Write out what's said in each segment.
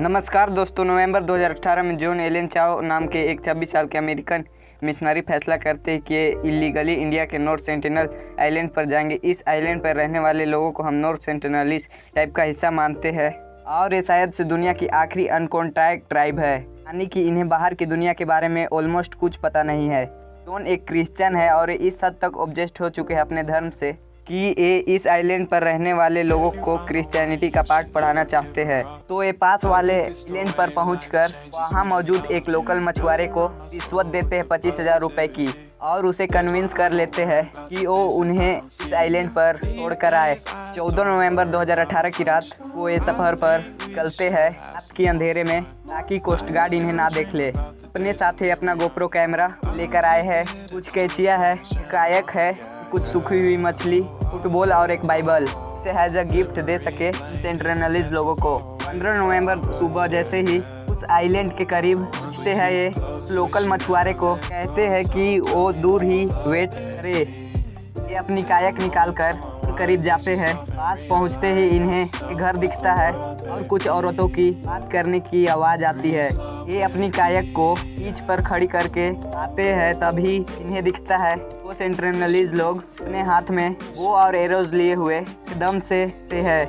नमस्कार दोस्तों, नवंबर 2018 में जॉन एलन चाओ नाम के एक 26 साल के अमेरिकन मिशनरी फैसला करते हैं कि इलीगली इंडिया के नॉर्थ सेंटिनल आइलैंड पर जाएंगे। इस आइलैंड पर रहने वाले लोगों को हम नॉर्थ सेंटिनलीज टाइप का हिस्सा मानते हैं और ये शायद से दुनिया की आखिरी अनकॉन्टैक्ट ट्राइब है, यानी कि इन्हें बाहर की दुनिया के बारे में ऑलमोस्ट कुछ पता नहीं है। जॉन एक क्रिश्चियन है और इस हद तक ऑब्जेस्ट हो चुके हैं अपने धर्म से कि ये इस आइलैंड पर रहने वाले लोगों को क्रिश्चियनिटी का पाठ पढ़ाना चाहते हैं। तो ये पास वाले आइलैंड पर पहुंचकर वहां मौजूद एक लोकल मछुआरे को रिश्वत देते हैं 25,000 रुपए की और उसे कन्विंस कर लेते हैं कि वो उन्हें इस आइलैंड पर छोड़कर आए। 14 नवंबर 2018 की रात वो ये सफ़र पर निकलते हैं रात के अंधेरे में, ताकि कोस्ट गार्ड इन्हें ना देख ले। अपने साथ ही अपना गोप्रो कैमरा लेकर आए हैं, कुछ कैचिया है, कायक है, कुछ सूखी हुई मछली, फुटबॉल और एक बाइबल से हैज अ गिफ्ट दे सके सेंट्रनलीज लोगों को। 15 नवंबर सुबह जैसे ही उस आइलैंड के करीब पहुंचते हैं, ये लोकल मछुआरे को कहते हैं कि वो दूर ही वेट करे। ये अपनी कायक निकालकर करीब जाते हैं। पास पहुंचते ही इन्हें एक घर दिखता है और कुछ औरतों की बात करने की आवाज़ आती है। ये अपनी कायक को बीच पर खड़ी करके आते हैं, तभी इन्हें दिखता है वो सेंट्रनलीज लोग अपने हाथ में वो और एरोज लिए हुए एकदम से है।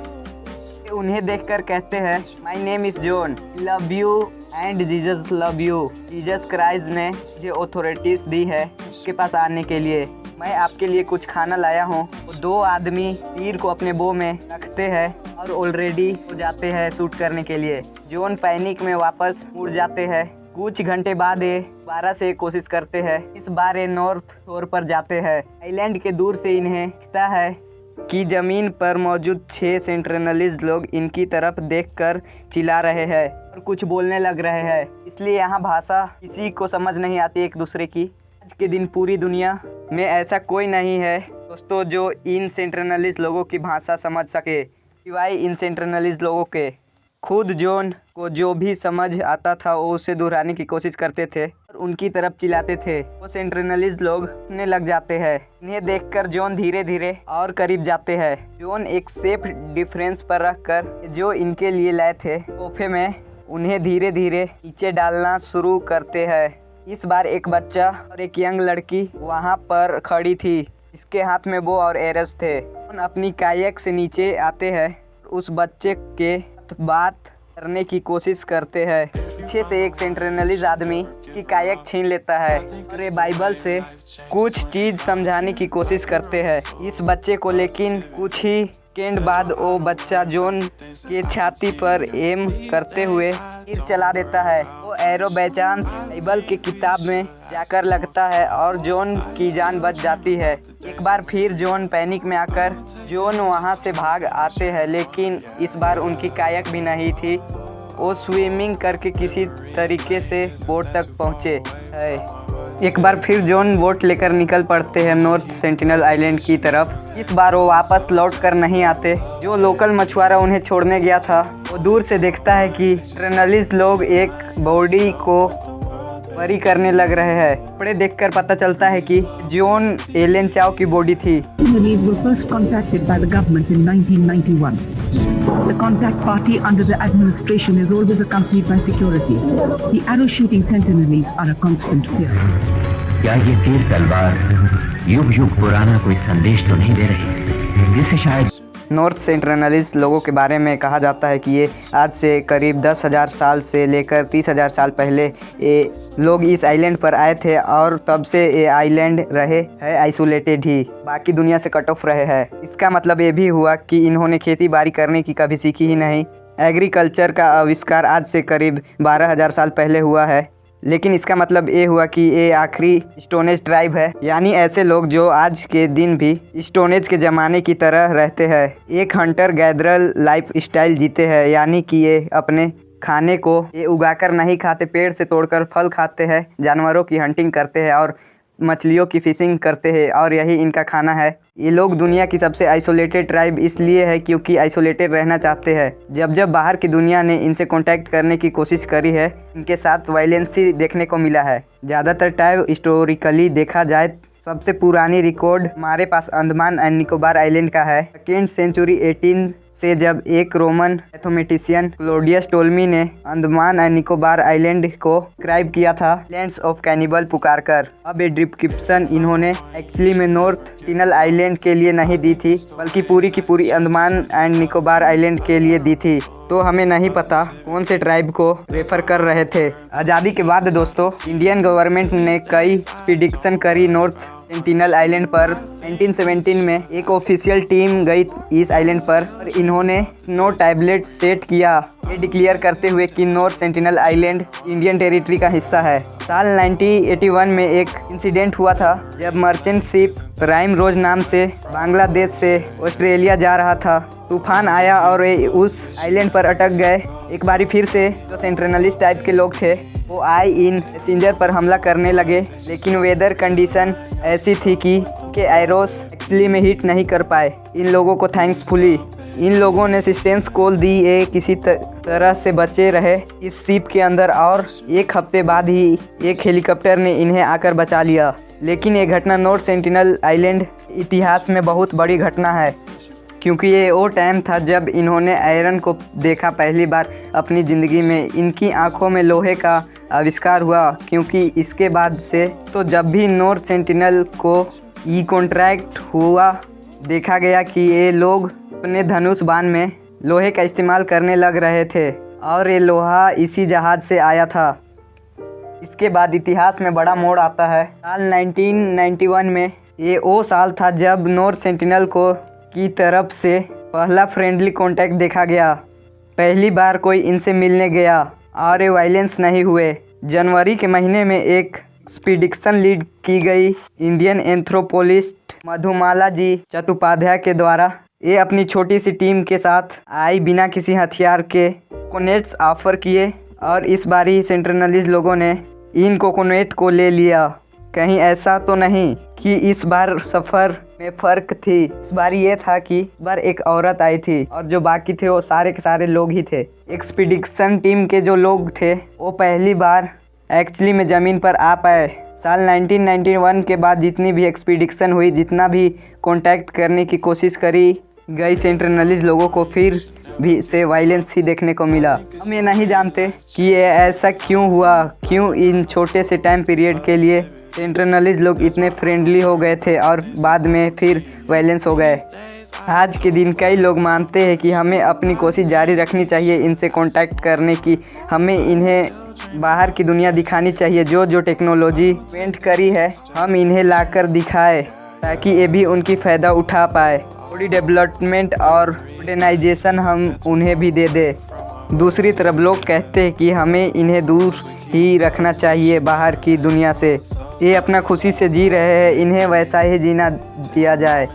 उन्हें देखकर कहते हैं, my name is John, love you and Jesus love you. Jesus Christ ने मुझे अथॉरिटीज़ दी है उसके पास आने के लिए। मैं आपके लिए कुछ खाना लाया हूँ। दो आदमी तीर को अपने बो में रखते हैं और ऑलरेडी हो जाते हैं शूट करने के लिए। जॉन पैनिक में वापस मुड़ जाते हैं। कुछ घंटे बाद ये दोबारा से कोशिश करते हैं। इस बार ये नॉर्थ शोर पर जाते हैं। आइलैंड के दूर से इन्हें दिखता है कि ज़मीन पर मौजूद 6 सेंट्रनलीज लोग इनकी तरफ देखकर चिल्ला रहे हैं और कुछ बोलने लग रहे हैं, इसलिए यहाँ भाषा किसी को समझ नहीं आती एक दूसरे की। आज के दिन पूरी दुनिया में ऐसा कोई नहीं है दोस्तों जो इन सेंट्रनलीज लोगों की भाषा समझ सके, सिवाय इन सेंट्रनलीज लोगों के। खुद जॉन को जो भी समझ आता था वो उसे दोहराने की कोशिश करते थे और उनकी तरफ चिल्लाते थे। वो सेंट्रनलीज लोग सुनने लग जाते हैं। इन्हें देखकर जॉन धीरे धीरे और करीब जाते हैं। जॉन एक सेफ डिफरेंस पर रखकर जो इनके लिए लाए थे तोहफे में उन्हें धीरे धीरे नीचे डालना शुरू करते हैं। इस बार एक बच्चा और एक यंग लड़की वहाँ पर खड़ी थी, इसके हाथ में बो और एरस थे। जॉन अपनी कायक से नीचे आते हैं, उस बच्चे के बात करने की कोशिश करते हैं। पीछे से एक सेंट्रनलीज आदमी की कायक छीन लेता है और ये बाइबल से कुछ चीज़ समझाने की कोशिश करते हैं इस बच्चे को, लेकिन कुछ ही सेकेंड बाद वो बच्चा जॉन के छाती पर एम करते हुए तीर चला देता है। वो एरो बायचांस बाइबल की किताब में जाकर लगता है और जॉन की जान बच जाती है। एक बार फिर जॉन पैनिक में आकर जॉन वहां से भाग आते हैं, लेकिन इस बार उनकी कायक भी नहीं थी। वो स्विमिंग करके किसी तरीके से बोट तक पहुँचे है। एक बार फिर जॉन बोट लेकर निकल पड़ते हैं नॉर्थ सेंटिनल आइलैंड की तरफ। इस बार वो वापस लौट कर नहीं आते। जो लोकल मछुआरा उन्हें छोड़ने गया था वो दूर से देखता है कि सेंट्रनलीज लोग एक बॉडी को बरी करने लग रहे हैं। कपड़े देखकर पता चलता है कि जॉन एलन चाओ की बॉडी थी। The contact party under the administration is always accompanied by security. The arrow shooting sentinels are a constant fear. क्या ये तीर तलवार युग युग पुराना कोई संदेश तो नहीं दे रही, जिससे शायद नॉर्थ सेंट्रनलीज लोगों के बारे में कहा जाता है कि ये आज से करीब 10,000 साल से लेकर 30,000 साल पहले ये लोग इस आइलैंड पर आए थे और तब से ये आइलैंड रहे है आइसोलेटेड ही, बाकी दुनिया से कट ऑफ रहे हैं। इसका मतलब ये भी हुआ कि इन्होंने खेती बाड़ी करने की कभी सीखी ही नहीं। एग्रीकल्चर का आविष्कार आज से करीब 12,000 साल पहले हुआ है, लेकिन इसका मतलब ये हुआ कि ये आखिरी स्टोनेज ट्राइब है, यानी ऐसे लोग जो आज के दिन भी स्टोनेज के ज़माने की तरह रहते हैं। एक हंटर गैदरल लाइफ स्टाइल जीते हैं, यानी कि ये अपने खाने को ये उगाकर नहीं खाते, पेड़ से तोड़कर फल खाते हैं, जानवरों की हंटिंग करते हैं और मछलियों की फिशिंग करते हैं और यही इनका खाना है। ये लोग दुनिया की सबसे आइसोलेटेड ट्राइब इसलिए है क्योंकि आइसोलेटेड रहना चाहते हैं। जब जब बाहर की दुनिया ने इनसे कांटेक्ट करने की कोशिश करी है, इनके साथ वायलेंसी देखने को मिला है। ज़्यादातर ट्राइब हिस्टोरिकली देखा जाए सबसे पुरानी रिकॉर्ड हमारे पास अंडमान एंड निकोबार आइलैंड का है। 2nd सेंचुरी 18 से जब एक रोमन मैथमेटिशियन क्लोडियस टोल्मी ने अंडमान एंड निकोबार आइलैंड को डिस्क्राइब किया था लैंड्स ऑफ कैनिबल पुकारकर। अब ये डिस्क्रिप्शन इन्होंने एक्चुअली में नॉर्थ सेंटिनल आइलैंड के लिए नहीं दी थी, बल्कि पूरी की पूरी अंडमान एंड निकोबार आइलैंड के लिए दी थी। तो हमें नहीं पता कौन से ट्राइब को रेफर कर रहे थे। आज़ादी के बाद दोस्तों इंडियन गवर्नमेंट ने कई एक्सपीडिशन करी नॉर्थ सेंटिनल आइलैंड पर। 1917 में एक ऑफिशियल टीम गई इस आइलैंड पर और इन्होंने स्नो टैबलेट सेट किया, ये डिक्लेयर करते हुए कि north sentinel island Indian territory का हिस्सा है। साल 1981 में एक इंसिडेंट हुआ था जब मर्चेंट शिप प्राइम रोज नाम से बांग्लादेश से ऑस्ट्रेलिया जा रहा था। तूफान आया और ये उस आइलैंड पर अटक गए। एक बारी फिर से जो सेंट्रलिस्ट टाइप के लोग थे वो आए इन पैसेंजर पर हमला करने लगे, लेकिन वेदर कंडीशन ऐसी थी कि एरोस एक्चुअली में हिट नहीं कर पाए इन लोगों को। थैंक्सफुली इन लोगों ने असिस्टेंस कॉल दी, ये किसी तरह से बचे रहे इस शिप के अंदर और एक हफ्ते बाद ही एक हेलीकॉप्टर ने इन्हें आकर बचा लिया। लेकिन ये घटना नॉर्थ सेंटिनल आइलैंड इतिहास में बहुत बड़ी घटना है, क्योंकि ये वो टाइम था जब इन्होंने आयरन को देखा पहली बार अपनी ज़िंदगी में। इनकी आंखों में लोहे का आविष्कार हुआ, क्योंकि इसके बाद से तो जब भी नॉर्थ सेंटिनल को ई कॉन्ट्रैक्ट हुआ देखा गया कि ये लोग अपने धनुष बाण में लोहे का इस्तेमाल करने लग रहे थे और ये लोहा इसी जहाज़ से आया था। इसके बाद इतिहास में बड़ा मोड़ आता है। साल 1991 में ये वो साल था जब नॉर्थ सेंटिनल को की तरफ से पहला फ्रेंडली कॉन्टैक्ट देखा गया। पहली बार कोई इनसे मिलने गया और ये वायलेंस नहीं हुए। जनवरी के महीने में एक एक्सपीडिशन लीड की गई इंडियन एंथ्रोपोलिस्ट मधुमाला जी चट्टोपाध्याय के द्वारा। ये अपनी छोटी सी टीम के साथ आई, बिना किसी हथियार के कोकोनेट्स ऑफर किए और इस बारी सेंट्रलिस्ट लोगों ने इन कोकोनेट को ले लिया। कहीं ऐसा तो नहीं कि इस बार सफ़र में फ़र्क थी। इस बार ये था कि इस बार एक औरत आई थी और जो बाकी थे वो सारे के सारे लोग ही थे। एक्सपीडिशन टीम के जो लोग थे वो पहली बार एक्चुअली में ज़मीन पर आ पाए। साल 1991 के बाद जितनी भी एक्सपीडिशन हुई, जितना भी कांटेक्ट करने की कोशिश करी गई सेंट्रलिस्ट लोगों को, फिर भी से वायलेंस ही देखने को मिला। हम ये नहीं जानते कि ये ऐसा क्यों हुआ, क्यों इन छोटे से टाइम पीरियड के लिए सेंट्रलिस्ट लोग इतने फ्रेंडली हो गए थे और बाद में फिर वायलेंस हो गए। आज के दिन कई लोग मानते हैं कि हमें अपनी कोशिश जारी रखनी चाहिए इनसे कांटेक्ट करने की। हमें इन्हें बाहर की दुनिया दिखानी चाहिए। जो जो टेक्नोलॉजी इन्वेंट करी है हम इन्हें लाकर दिखाएं ताकि ये भी उनकी फ़ायदा उठा पाए। थोड़ी डेवलपमेंट और मॉडर्नाइजेशन हम उन्हें भी दे दें। दूसरी तरफ लोग कहते हैं कि हमें इन्हें दूर ही रखना चाहिए बाहर की दुनिया से। ये अपना खुशी से जी रहे हैं, इन्हें वैसा ही जीना दिया जाए।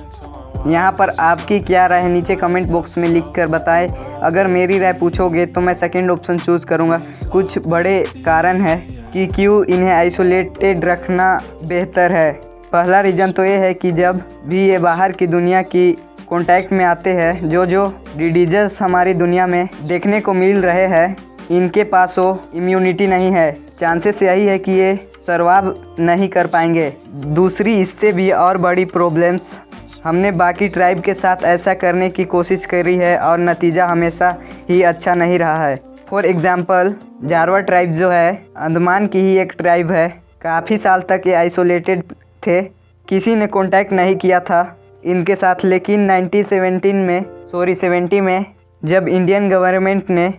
यहाँ पर आपकी क्या राय है नीचे कमेंट बॉक्स में लिख कर बताएं। अगर मेरी राय पूछोगे तो मैं सेकंड ऑप्शन चूज़ करूँगा। कुछ बड़े कारण है कि क्यों इन्हें आइसोलेटेड रखना बेहतर है। पहला रीज़न तो ये है कि जब भी ये बाहर की दुनिया की कांटेक्ट में आते हैं, जो जो डिजीज़ हमारी दुनिया में देखने को मिल रहे हैं, इनके पास वो इम्यूनिटी नहीं है। चांसेस यही है कि ये सर्वाइव नहीं कर पाएंगे। दूसरी इससे भी और बड़ी प्रॉब्लम्स, हमने बाकी ट्राइब के साथ ऐसा करने की कोशिश करी है और नतीजा हमेशा ही अच्छा नहीं रहा है। फॉर एग्ज़ाम्पल जारवा ट्राइब जो है अंडमान की ही एक ट्राइब है। काफ़ी साल तक ये आइसोलेटेड थे, किसी ने कांटेक्ट नहीं किया था इनके साथ। लेकिन 1970 में जब इंडियन गवर्नमेंट ने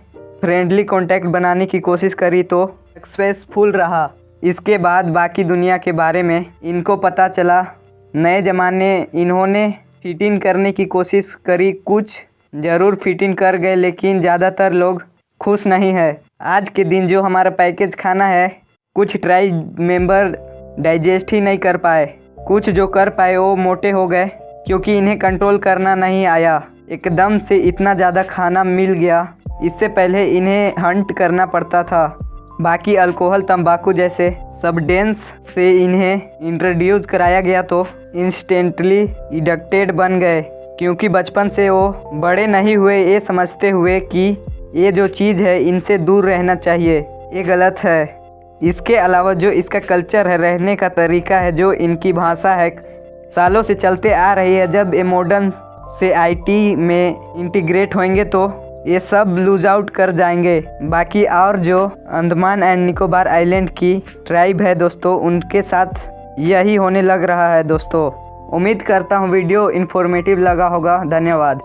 फ्रेंडली कांटेक्ट बनाने की कोशिश करी तो सक्सेसफुल रहा। इसके बाद बाकी दुनिया के बारे में इनको पता चला। नए ज़माने इन्होंने फिट इन करने की कोशिश करी, कुछ ज़रूर फिट इन कर गए, लेकिन ज़्यादातर लोग खुश नहीं है। आज के दिन जो हमारा पैकेज खाना है, कुछ ट्राइब मेंबर डाइजेस्ट ही नहीं कर पाए। कुछ जो कर पाए वो मोटे हो गए क्योंकि इन्हें कंट्रोल करना नहीं आया। एकदम से इतना ज़्यादा खाना मिल गया, इससे पहले इन्हें हंट करना पड़ता था। बाकी अल्कोहल, तंबाकू जैसे सब्सटेंस से इन्हें इंट्रोड्यूस कराया गया तो इंस्टेंटली एडिक्टेड बन गए, क्योंकि बचपन से वो बड़े नहीं हुए ये समझते हुए कि ये जो चीज़ है इनसे दूर रहना चाहिए, ये गलत है। इसके अलावा जो इसका कल्चर है, रहने का तरीका है, जो इनकी भाषा है, सालों से चलते आ रही है। जब ये मॉडर्न से आईटी में इंटीग्रेट होंगे तो ये सब लूज आउट कर जाएंगे। बाकी और जो अंडमान एंड निकोबार आइलैंड की ट्राइब है दोस्तों, उनके साथ यही होने लग रहा है दोस्तों। उम्मीद करता हूँ वीडियो इन्फॉर्मेटिव लगा होगा। धन्यवाद।